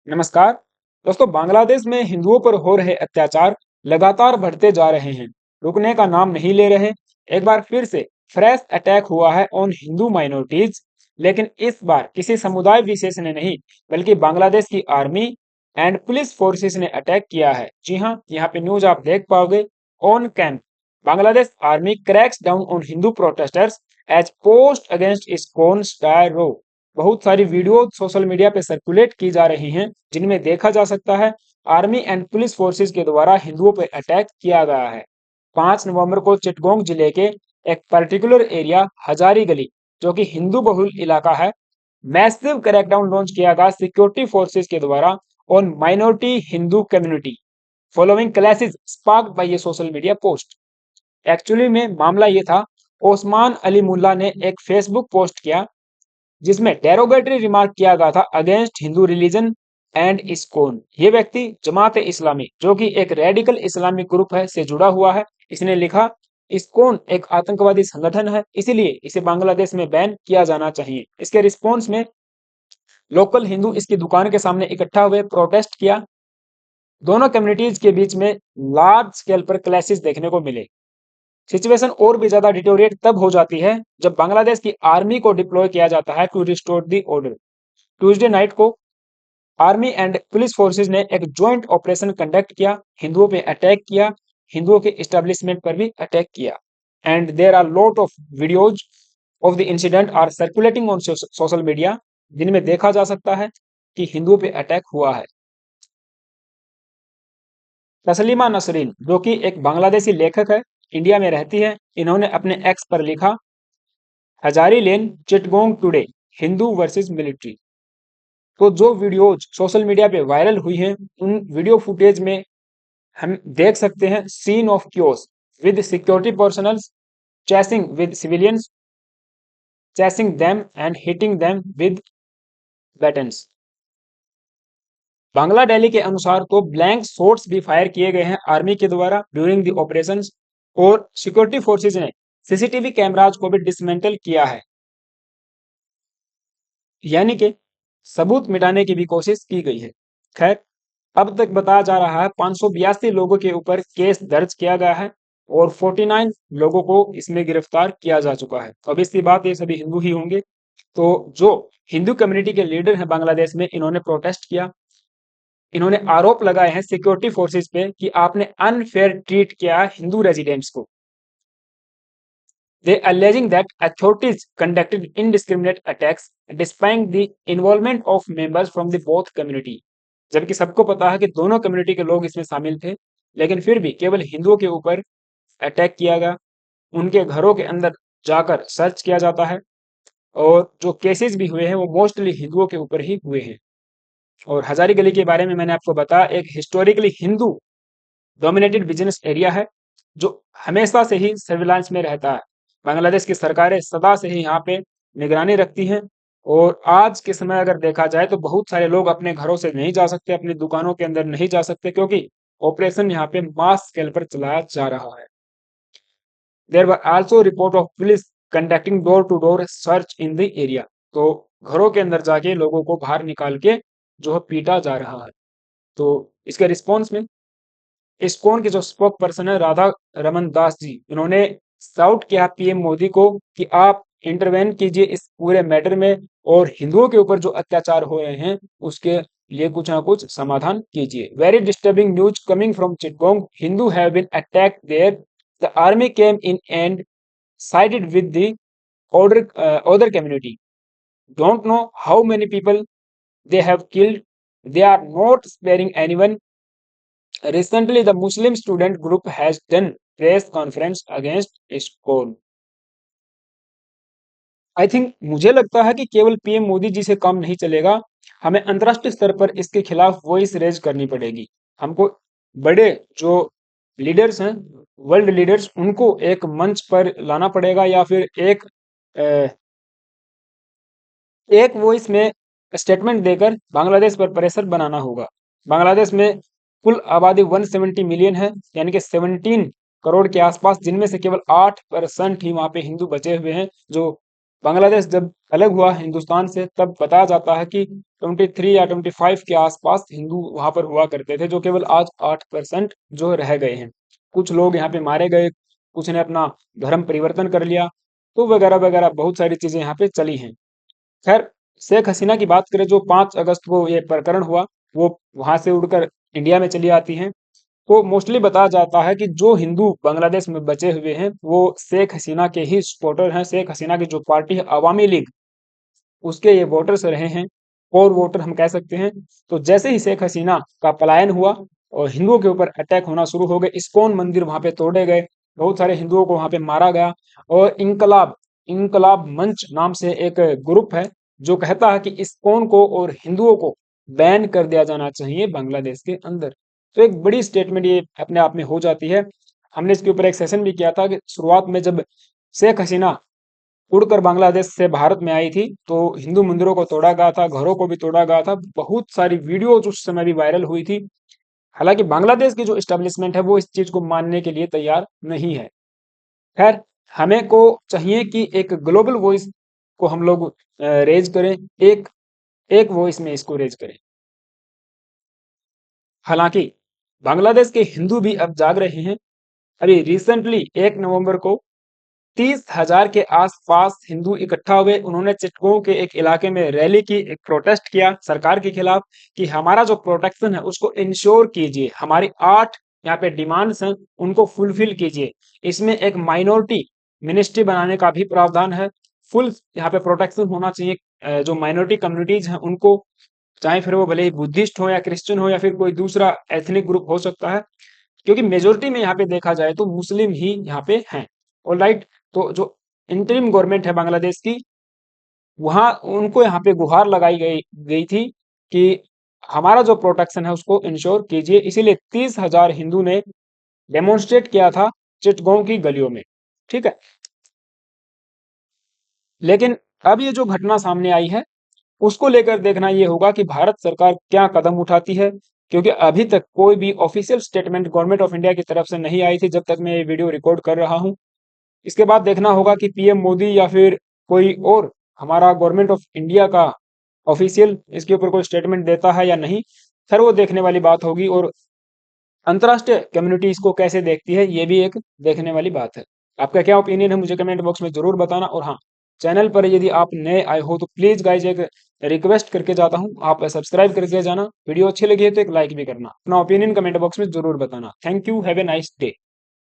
नमस्कार दोस्तों। बांग्लादेश में हिंदुओं पर हो रहे अत्याचार लगातार बढ़ते जा रहे हैं, रुकने का नाम नहीं ले रहे। एक बार फिर से फ्रेश अटैक हुआ है ऑन हिंदू माइनॉरिटीज, लेकिन इस बार किसी समुदाय विशेष ने नहीं, बल्कि बांग्लादेश की आर्मी एंड पुलिस फोर्सेस ने अटैक किया है। जी हाँ, यहाँ पे न्यूज आप देख पाओगे। On camp Bangladesh army cracks down on Hindu protesters as post against ISKCON star row. बहुत सारी वीडियो सोशल मीडिया पे सर्कुलेट की जा रही हैं, जिनमें देखा जा सकता है आर्मी एंड पुलिस फोर्सेस के द्वारा हिंदुओं पर अटैक किया गया है। 5 नवंबर को चिटगोंग जिले के एक पर्टिकुलर एरिया हजारी गली, जो कि हिंदू बहुल इलाका है, मैसिव क्रैकडाउन लॉन्च किया गया सिक्योरिटी फोर्सेस के द्वारा on minority Hindu community following clashes sparked by ये सोशल मीडिया पोस्ट। एक्चुअली में मामला ये था, ओस्मान अली मुल्ला ने एक फेसबुक पोस्ट किया जिसमें डेरोगेटरी रिमार्क किया गया था against Hindu religion and ISKCON. ये व्यक्ति जमात इस्लामी, जो कि एक रेडिकल इस्लामिक ग्रुप है, से जुड़ा हुआ है। इसने लिखा इस्कॉन एक आतंकवादी संगठन है, इसीलिए इसे बांग्लादेश में बैन किया जाना चाहिए। इसके रिस्पॉन्स में लोकल हिंदू इसकी दुकान के सामने इकट्ठा हुए, प्रोटेस्ट किया। दोनों कम्युनिटीज के बीच में लार्ज स्केल पर क्लैशेस देखने को मिले। सिचुएशन और भी ज्यादा डिटोरिएट तब हो जाती है जब बांग्लादेश की आर्मी को डिप्लॉय किया जाता है to restore the order. Tuesday night को आर्मी एंड पुलिस फोर्सेस ने एक ज्वाइंट ऑपरेशन कंडक्ट किया, हिंदुओं पे अटैक किया, हिंदुओं के एस्टेब्लिशमेंट पर भी अटैक किया। And there are lot of videos of the incident are circulating on social media, जिनमें देखा जा सकता है कि हिंदुओं पे अटैक हुआ है। तस्लीमा नसरीन, जो कि एक बांग्लादेशी लेखक है, इंडिया में रहती है, इन्होंने अपने एक्स पर लिखा Hazari lane Chittagong today Hindu versus military. तो जो वीडियोज सोशल मीडिया पे वायरल हुई हैं, उन वीडियो फुटेज में हम देख सकते हैं scene of chaos with security personnels chasing with civilians, chasing them and hitting them with batons. Bangla Daily के अनुसार तो ब्लैंक शॉट्स भी फायर किए गए हैं आर्मी के द्वारा ड्यूरिंग द ऑपरेशंस, और सिक्योरिटी फोर्सेज ने सीसीटीवी कैमराज को भी डिसमेंटल किया है, यानी कि सबूत मिटाने की भी कोशिश की गई है। खैर, अब तक बताया जा रहा है 582 लोगों के ऊपर केस दर्ज किया गया है और 49 लोगों को इसमें गिरफ्तार किया जा चुका है। अब इसकी बात, ये सभी हिंदू ही होंगे। तो जो हिंदू कम्युनिटी के लीडर हैं बांग्लादेश में, इन्होंने प्रोटेस्ट किया। इन्होंने आरोप लगाए हैं सिक्योरिटी फोर्सेस पे कि आपने अनफेयर ट्रीट किया हिंदू रेजिडेंट्स को। They alleging that authorities conducted indiscriminate attacks despite the involvement of members from the both community। जबकि सबको पता है कि दोनों कम्युनिटी के लोग इसमें शामिल थे, लेकिन फिर भी केवल हिंदुओं के ऊपर अटैक किया गया। उनके घरों के अंदर जाकर सर्च किया जाता है, और जो केसेस भी हुए हैं वो मोस्टली हिंदुओं के ऊपर ही हुए हैं। और हजारी गली के बारे में मैंने आपको बताया, एक historically Hindu dominated business area है, जो हमेशा से ही सर्विलांस में रहता है। बांग्लादेश की सरकारें सदा से ही यहाँ पे निगरानी रखती हैं, और आज के समय अगर देखा जाए तो बहुत सारे लोग अपने घरों से नहीं जा सकते, अपनी दुकानों के अंदर नहीं जा सकते, क्योंकि ऑपरेशन यहाँ पे मास स्केल पर चलाया जा रहा है। There were also report of police conducting door to door search in the area. तो घरों के अंदर जाके लोगों को बाहर निकाल के जो है पीटा जा रहा है। तो इसके रिस्पॉन्स में इस्कॉन के जो स्पोक पर्सन है राधा रमन दास जी, इन्होंने साउट किया पीएम मोदी को कि आप इंटरवेन कीजिए इस पूरे मैटर में, और हिंदुओं के ऊपर जो अत्याचार हो रहे हैं उसके लिए कुछ ना कुछ समाधान कीजिए। Very disturbing news coming from Chittagong, Hindu have been attacked there, the army came in and sided with the other community, don't know how many people they have killed, they are not sparing anyone। Recently, the Muslim student group has done press conference against ISKCON। I think, मुझे लगता है कि केवल PM Modi ji से काम नहीं चलेगा, हमें अंतर्राष्ट्रीय स्तर पर इसके खिलाफ वॉइस रेज करनी पड़ेगी। हमको बड़े जो लीडर्स हैं, वर्ल्ड लीडर्स, उनको एक मंच पर लाना पड़ेगा, या फिर एक वॉइस में स्टेटमेंट देकर बांग्लादेश पर प्रेशर बनाना होगा। बांग्लादेश में कुल आबादी 170 मिलियन है, यानी कि 17 करोड़ के आसपास, जिनमें से केवल 8% ही वहां पे हिंदू बचे हुए हैं, जो बांग्लादेश जब अलग हुआ हिंदुस्तान से, तब बताया जाता है कि 23 या 25 के आसपास हिंदू वहां पर हुआ करते थे, जो केवल आज 8% जो रह गए हैं। कुछ लोग यहाँ पे मारे गए, कुछ ने अपना धर्म परिवर्तन कर लिया, तो वगैरह वगैरह बहुत सारी चीजें यहाँ पे चली हैं। खैर, शेख हसीना की बात करें, जो 5 अगस्त को ये प्रकरण हुआ, वो वहां से उड़कर इंडिया में चली आती हैं। तो मोस्टली बताया जाता है कि जो हिंदू बांग्लादेश में बचे हुए हैं वो शेख हसीना के ही सपोर्टर हैं। शेख हसीना की जो पार्टी है अवामी लीग, उसके ये वोटर्स रहे हैं, और वोटर हम कह सकते हैं। तो जैसे ही शेख हसीना का पलायन हुआ और हिंदुओं के ऊपर अटैक होना शुरू हो गए, इस्कॉन मंदिर वहां पे तोड़े गए, बहुत सारे हिंदुओं को वहां पे मारा गया। और इनकलाब इनकलाब मंच नाम से एक ग्रुप है जो कहता है कि इस्कॉन को और हिंदुओं को बैन कर दिया जाना चाहिए बांग्लादेश के अंदर। तो एक बड़ी स्टेटमेंट ये अपने आप में हो जाती है। हमने इसके ऊपर एक सेशन भी किया था कि शुरुआत में जब शेख हसीना उड़कर बांग्लादेश से भारत में आई थी, तो हिंदू मंदिरों को तोड़ा गया था, घरों को भी तोड़ा गया था, बहुत सारी वीडियोज उस समय भी वायरल हुई थी। हालांकि बांग्लादेश की जो इस्टेब्लिशमेंट है वो इस चीज को मानने के लिए तैयार नहीं है। खैर, हमें को चाहिए कि एक ग्लोबल वॉइस को हम लोग रेज करें, एक एक वॉइस में इसको रेज करें। हालांकि बांग्लादेश के हिंदू भी अब जाग रहे हैं। अभी रिसेंटली 1 नवंबर को 30,000 के आसपास हिंदू इकट्ठा हुए। उन्होंने चिटगोंग के एक इलाके में रैली की, एक प्रोटेस्ट किया सरकार के खिलाफ कि हमारा जो प्रोटेक्शन है उसको इंश्योर कीजिए, हमारी 8 यहाँ पे डिमांड्स हैं उनको फुलफिल कीजिए। इसमें एक माइनॉरिटी मिनिस्ट्री बनाने का भी प्रावधान है। फुल यहाँ पे प्रोटेक्शन होना चाहिए जो माइनॉरिटी कम्युनिटीज हैं उनको, चाहे फिर वो भले ही बुद्धिस्ट हो या क्रिश्चियन हो या फिर कोई दूसरा एथनिक ग्रुप हो सकता है, क्योंकि मेजोरिटी में यहाँ पे देखा जाए तो मुस्लिम ही यहाँ पे हैं। ऑलराइट, तो जो इंटरिम गवर्नमेंट है बांग्लादेश की, वहां उनको यहाँ पे गुहार लगाई गई गई थी कि हमारा जो प्रोटेक्शन है उसको इंश्योर कीजिए। इसीलिए 30,000 हिंदू ने डेमोन्स्ट्रेट किया था चिटगांव की गलियों में। ठीक है, लेकिन अब ये जो घटना सामने आई है उसको लेकर देखना ये होगा कि भारत सरकार क्या कदम उठाती है, क्योंकि अभी तक कोई भी official statement government of India की तरफ से नहीं आई थी जब तक मैं ये वीडियो रिकॉर्ड कर रहा हूँ। इसके बाद देखना होगा कि पीएम मोदी या फिर कोई और हमारा गवर्नमेंट ऑफ इंडिया का ऑफिशियल इसके ऊपर कोई स्टेटमेंट देता है या नहीं। खैर, वो देखने वाली बात होगी, और अंतर्राष्ट्रीय कम्युनिटी इसको कैसे देखती है ये भी एक देखने वाली बात है। आपका क्या ओपिनियन है मुझे कमेंट बॉक्स में जरूर बताना। और हाँ, चैनल पर यदि आप नए आए हो तो प्लीज गाइज एक रिक्वेस्ट करके जाता हूँ, आप सब्सक्राइब करके जाना। वीडियो अच्छी लगी है तो एक लाइक भी करना। अपना ओपिनियन कमेंट बॉक्स में जरूर बताना। Thank you, have a nice day.